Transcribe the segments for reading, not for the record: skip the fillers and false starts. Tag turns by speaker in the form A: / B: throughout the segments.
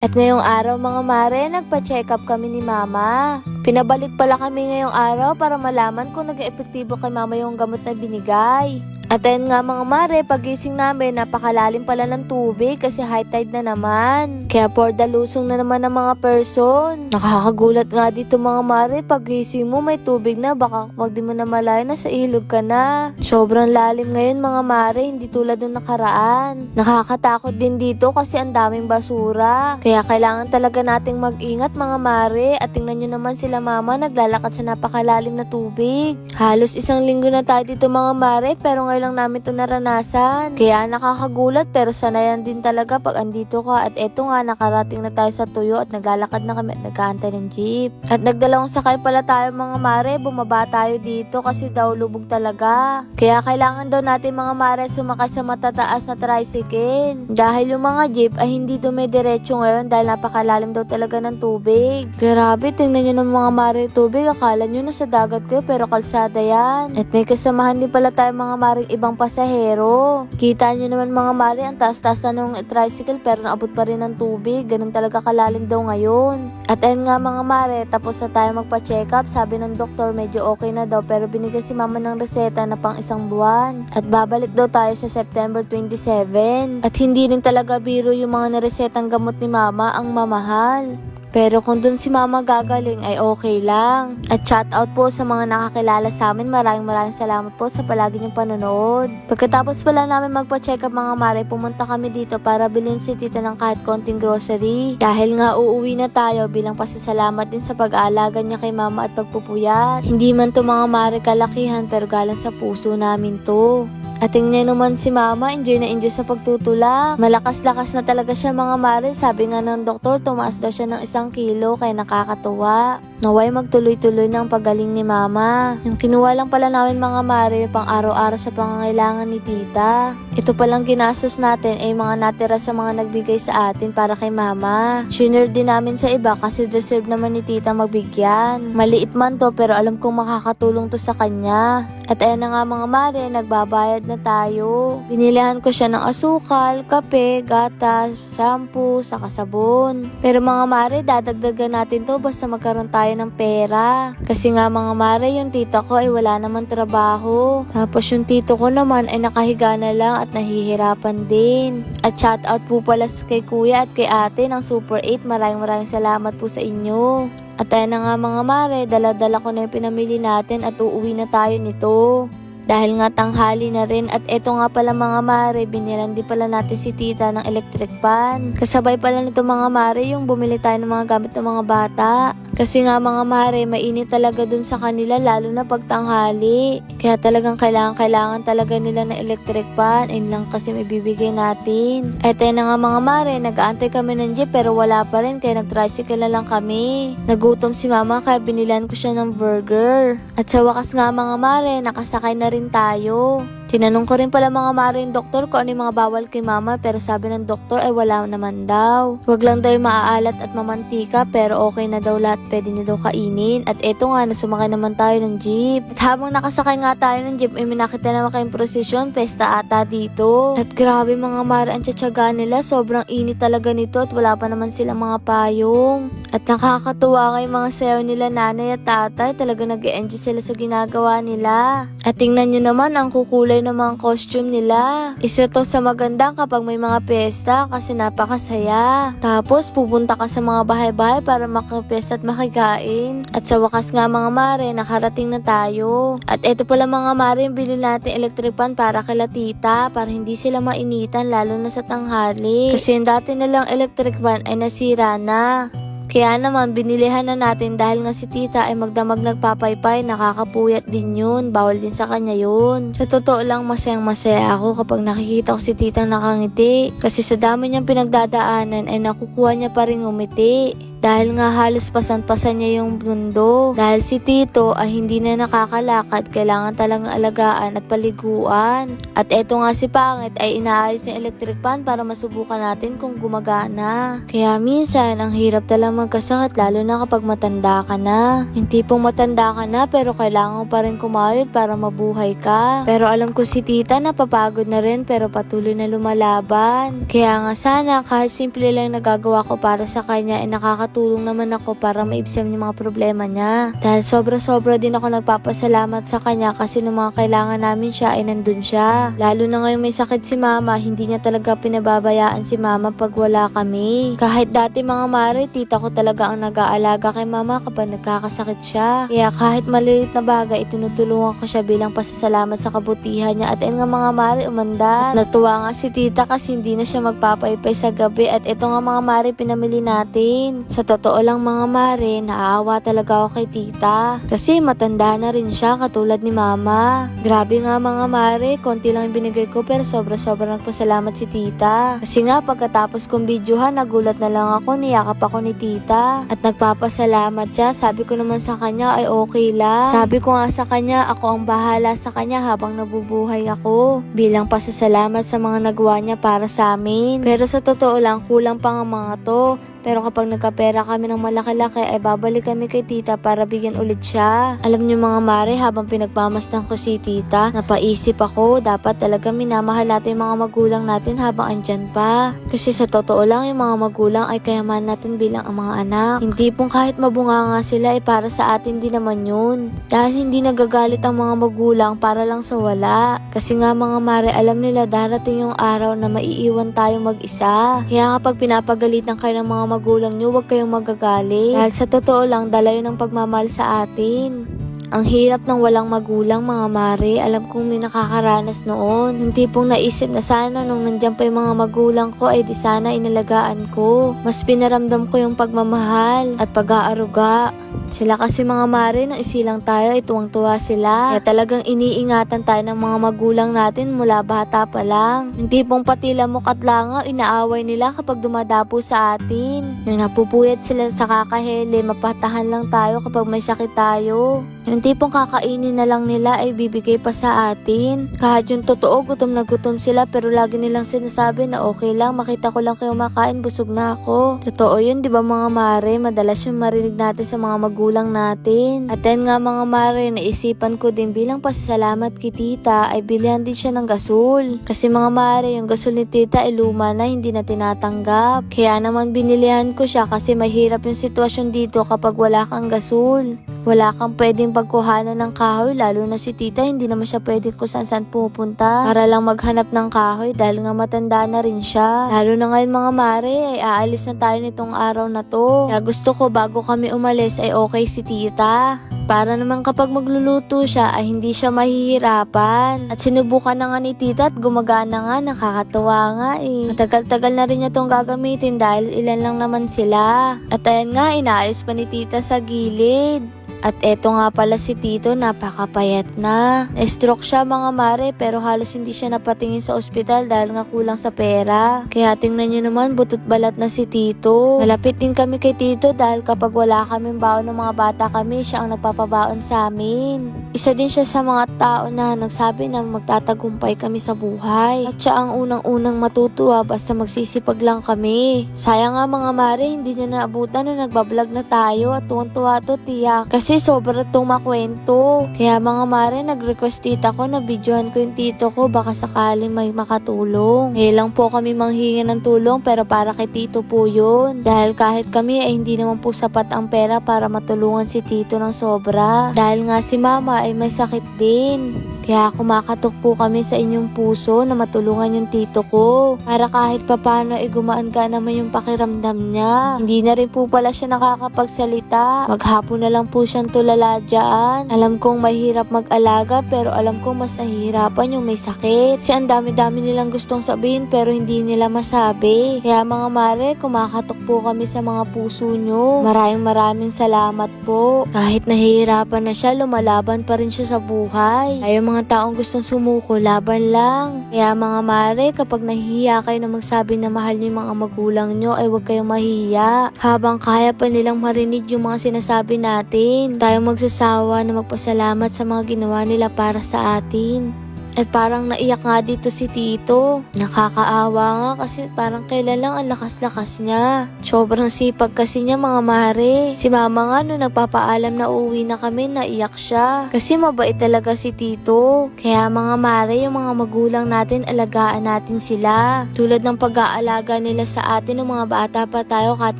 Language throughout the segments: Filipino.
A: At ngayong araw mga mare, nagpa-check up kami ni mama. Pinabalik pala kami ngayong araw para malaman kung nag-eepektibo kay mama yung gamot na binigay. At ayun nga mga mare, pagising namin, napakalalim pala ng tubig kasi high tide na naman. Kaya for the lusong na naman ng mga person. Nakakagulat nga dito mga mare, pagising mo may tubig na, baka kapag di mo na malaya na sa ilog ka na. Sobrang lalim ngayon mga mare, hindi tulad nung nakaraan. Nakakatakot din dito kasi ang daming basura. Kaya kailangan talaga nating mag-ingat mga mare. At tingnan nyo naman sila mama, naglalakad sa napakalalim na tubig. Halos isang linggo na tayo dito mga mare, pero ngayon lang namin ito naranasan. Kaya nakakagulat pero sanayan din talaga pag andito ka. At eto nga, nakarating na tayo sa tuyo at naglalakad na kami at nagkaantay ng jeep. At nagdalawang sakay pala tayo mga mare, bumaba tayo dito kasi daw lubog talaga. Kaya kailangan daw natin mga mare sumakay sa matataas na tricycle. Dahil yung mga jeep ay hindi dumidiretso ngayon dahil napakalalim daw talaga ng tubig. Grabe, tingnan nyo ng mga mare tubig, akala nyo nasa dagat kayo pero kalsada yan. At may kasamahan din pala tayo mga mare ibang pasahero. Kita nyo naman mga mare, ang taas-taas na nung tricycle pero naabot pa rin ng tubig. Ganun talaga kalalim daw ngayon. At ayun nga mga mare, tapos na tayo magpa-check up. Sabi ng doktor medyo okay na daw pero binigyan si mama ng reseta na pang 1 buwan. At babalik daw tayo sa September 27. At hindi rin talaga biro yung mga naresetang gamot ni mama, ang mamahal. Pero kung dun si mama gagaling ay okay lang. At shout out po sa mga nakakilala sa amin. Maraming salamat po sa palagi niyong panonood. Pagkatapos pala namin magpa-check up mga mare, pumunta kami dito para bilhin si tita ng kahit konting grocery. Dahil nga uuwi na tayo bilang pasasalamat din sa pag-aalaga niya kay mama at pagpupuyat. Hindi man to mga mare kalakihan pero galang sa puso namin to. At tingnan naman si mama, enjoy na enjoy sa pagtutulak. Malakas-lakas na talaga siya mga mare. Sabi nga ng doktor, tumaas daw siya ng 1 kilo kaya nakakatuwa. Naway magtuloy-tuloy ng pagaling ni mama. Yung kinuha lang pala namin mga mare, yung pang araw-araw sa pangangailangan ni tita. Ito palang ginastos natin ay mga natira sa mga nagbigay sa atin para kay mama. Shinare din namin sa iba kasi deserve naman ni tita magbigyan. Maliit man to pero alam kong makakatulong to sa kanya. At ayan na nga mga mare, nagbabayad na tayo. Binilihan ko siya ng asukal, kape, gatas, shampoo, saka sabon. Pero mga mare, dadagdagan natin to basta magkaroon tayo ng pera. Kasi nga mga mare, yung tita ko ay wala naman trabaho. Tapos yung tito ko naman ay nakahiga na lang at nahihirapan din. At shout out po pala kay kuya at kay ate ng Super 8. Maraming salamat po sa inyo. At ayan na nga mga mare, dala-dala ko na yung pinamili natin at uuwi na tayo nito. Dahil nga tanghali na rin. At eto nga pala mga mare, binilan din pala natin si tita ng electric pan. Kasabay pala nito mga mare yung bumili tayo ng mga gamit ng mga bata. Kasi nga mga mare, mainit talaga dun sa kanila lalo na pag tanghali. Kaya talagang kailangan talaga nila ng electric pan. Ayun lang kasi may bibigay natin. At ayun na nga mga mare, nag-aantay kami ng jeep pero wala pa rin kaya nag-tricycle na lang kami. Nagutom si mama kaya binilan ko siya ng burger. At sa wakas nga mga mare, nakasakay na rin tayo. Tinanong ko rin pala mga mare yung doktor kung ano yung mga bawal kay mama pero sabi ng doktor ay wala naman daw. Wag lang daw yung maaalat at mamantika pero okay na daw lahat, pwede niya daw kainin. At eto nga, nasumakay naman tayo ng jeep. At habang nakasakay nga tayo ng jeep ay minakita naman kayong prosesyon, pesta ata dito. At grabe mga mare, ang tsatsaga nila, sobrang init talaga nito at wala pa naman silang mga payong. At nakakatuwa nga yung mga sayaw nila nanay at tatay, talaga nag-e-enjoy sila sa ginagawa nila. At tingnan nyo naman ang kukulay ng mga costume nila. Isa to sa magandang kapag may mga pesta kasi napakasaya. Tapos pupunta ka sa mga bahay-bahay para makapesta at makikain. At sa wakas nga mga mare, nakarating na tayo. At eto pala mga mare, yung bilhin natin electric pan para kila tita para hindi sila mainitan lalo na sa tanghali. Kasi yung dati nilang electric pan ay nasira na. Kaya naman, binilihan na natin dahil nga si tita ay magdamag nagpapaypay, nakakapuyat din yun, bawal din sa kanya yun. Sa totoo lang, masayang-masaya ako kapag nakikita ko si tita nakangiti. Kasi sa dami niyang pinagdadaanan ay nakukuha niya pa rin umiti. Dahil nga halos pasan-pasan niya yung mundo. Dahil si Tito ay hindi na nakakalakad, kailangan talagang alagaan at paliguan. At eto nga si Pangit ay inaayos ng electric fan para masubukan natin kung gumagana. Kaya minsan ang hirap talagang magkasakit lalo na kapag matanda ka na. Yung tipong matanda ka na pero kailangan pa rin kumayod para mabuhay ka. Pero alam ko si tita napapagod na rin pero patuloy na lumalaban. Kaya nga sana kahit simple lang nagagawa ko para sa kanya ay nakakatulong naman ako para maibsan yung mga problema niya. Dahil sobra-sobra din ako nagpapasalamat sa kanya kasi nung mga kailangan namin siya ay nandun siya. Lalo na ngayon may sakit si mama, hindi niya talaga pinababayaan si mama pag wala kami. Kahit dati mga mare, tita ko talaga ang nag-aalaga kay mama kapag nagkakasakit siya. Kaya kahit maliit na bagay, tinutulungan ko siya bilang pasasalamat sa kabutihan niya. At ayun nga mga mare, umandar. Natuwa nga si tita kasi hindi na siya magpapaypay sa gabi. At ito nga mga mare, pinamili natin. Sa totoo lang mga mare, naaawa talaga ako kay tita. Kasi matanda na rin siya katulad ni mama. Grabe nga mga mare, konti lang yung binigay ko pero sobra-sobra nagpasalamat si tita. Kasi nga pagkatapos kong videohan, nagulat na lang ako, niyakap ako ni tita. At nagpapasalamat siya, sabi ko naman sa kanya ay okay lang. Sabi ko nga sa kanya, ako ang bahala sa kanya habang nabubuhay ako. Bilang pasasalamat sa mga nagawa niya para sa amin. Pero sa totoo lang, kulang pa nga mga to. Pero kapag nagkapera kami ng malaki-laki ay babalik kami kay tita para bigyan ulit siya. Alam niyo mga mare, habang pinagmamasdan ko si tita, napaisip ako, dapat talaga minamahal natin yung mga magulang natin habang andyan pa. Kasi sa totoo lang, yung mga magulang ay kayaman natin bilang ang mga anak. Hindi pong kahit mabunga nga sila ay para sa atin din naman yun. Dahil hindi nagagalit ang mga magulang para lang sa wala. Kasi nga mga mare, alam nila darating yung araw na maiiwan tayong mag-isa. Kaya kapag pinapagalitan kayo ng mga magulang nyo, huwag kayong magagalit. Dahil sa totoo lang, dala yun ang pagmamahal sa atin. Ang hirap ng walang magulang mga mare, alam kong may nakakaranas noon. Yung tipong naisip na sana nung nandiyan pa yung mga magulang ko ay di sana inalagaan ko. Mas pinaramdam ko yung pagmamahal at pag-aaruga. Sila kasi mga mare, nung isilang tayo ay tuwang-tuwa sila. Kaya talagang iniingatan tayo ng mga magulang natin mula bata pa lang. Yung tipong pati lamok at langaw, inaaway nila kapag dumadapo sa atin. Yung napupuyat sila sa kakahele, mapatahan lang tayo kapag may sakit tayo. Yung tipong kakainin na lang nila ay bibigay pa sa atin. Kahit yung totoo, gutom na gutom sila pero lagi nilang sinasabi na okay lang, makita ko lang kayo makain, busog na ako. Totoo yun, di ba mga mare? Madalas yung marinig natin sa mga magulang natin. At then nga mga mare, naisipan ko din bilang pasasalamat kay tita ay bilihan din siya ng gasol. Kasi mga mare, yung gasol ni tita ay luma na, hindi na tinatanggap. Kaya naman binilihan ko siya kasi mahirap yung sitwasyon dito kapag wala kang gasol. Wala kang pwedeng pagkuhanan ng kahoy, lalo na si tita, hindi naman siya pwedeng kung saan pupunta para lang maghanap ng kahoy dahil nga matanda na rin siya. Lalo na ngayon mga mare, ay aalis na tayo nitong araw na to. Kaya gusto ko bago kami umalis ay okay si tita. Para naman kapag magluluto siya ay hindi siya mahihirapan. At sinubukan na nga ni tita at gumagana nga, nakakatawa nga eh. Matagal-tagal na rin niya itong gagamitin dahil ilan lang naman sila. At ayan nga, inaayos pa ni tita sa gilid. At eto nga pala si Tito, napakapayat na. Na-stroke siya mga mare pero halos hindi siya napatingin sa ospital dahil nga kulang sa pera. Kaya tingnan nyo naman, butot balat na si Tito. Malapit din kami kay Tito dahil kapag wala kaming baon ng mga bata kami, siya ang nagpapabaon sa amin. Isa din siya sa mga tao na nagsabi na magtatagumpay kami sa buhay. At siya ang unang-unang matutuwa basta magsisipag lang kami. Sayang nga mga mare, hindi niya naabutan na nagbablog na tayo at tuwang-tuwa to tiyak. Kasi sobra itong makwento. Kaya mga mare, nag-request tita ko na videohan ko yung tito ko baka sakaling may makatulong. Ngayon lang po kami manghingi ng tulong pero para kay tito po yun. Dahil kahit kami ay hindi naman po sapat ang pera para matulungan si tito ng sobra. Dahil nga si mama ay may sakit din. Kaya kumakatok po kami sa inyong puso na matulungan yung tito ko. Para kahit papano ay gumaan ka naman yung pakiramdam niya. Hindi na rin po pala siya nakakapagsalita. Maghapon na lang po siyang tulala dyan. Alam kong mahirap mag-alaga pero alam kong mas nahihirapan yung may sakit. Kasi ang dami-dami nilang gustong sabihin pero hindi nila masabi. Kaya mga mare, kumakatok po kami sa mga puso nyo. Maraming salamat po. Kahit nahihirapan na siya, lumalaban pa rin siya sa buhay. Ayaw mga taong gustong sumuko, laban lang. Kaya mga mare, kapag nahihiya kayo na magsabi na mahal niyo yung mga magulang nyo, ay huwag kayong mahihiya. Habang kaya pa nilang marinig yung mga sinasabi natin, tayo magsasawa na magpasalamat sa mga ginawa nila para sa atin. At parang naiyak nga dito si Tito. Nakakaawa nga kasi parang kailan lang ang lakas-lakas niya. Sobrang sipag kasi niya mga mare. Si mama nga nung nagpapaalam na uuwi na kami, naiyak siya. Kasi mabait talaga si Tito. Kaya mga mare, yung mga magulang natin, alagaan natin sila. Tulad ng pag-aalaga nila sa atin ng mga bata pa tayo kahit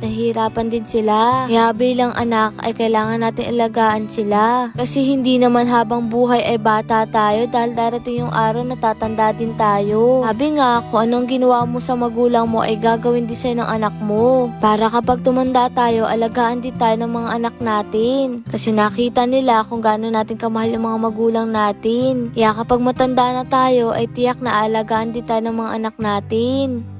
A: nahihirapan din sila. Kaya bilang anak ay kailangan natin alagaan sila. Kasi hindi naman habang buhay ay bata tayo dahil darating yung araw na tatanda din tayo. Sabi nga, kung anong ginawa mo sa magulang mo ay gagawin din sa'yo ng anak mo. Para kapag tumanda tayo, alagaan din tayo ng mga anak natin. Kasi nakita nila kung gaano natin kamahal yung mga magulang natin. Kaya kapag matanda na tayo, ay tiyak na alagaan din tayo ng mga anak natin.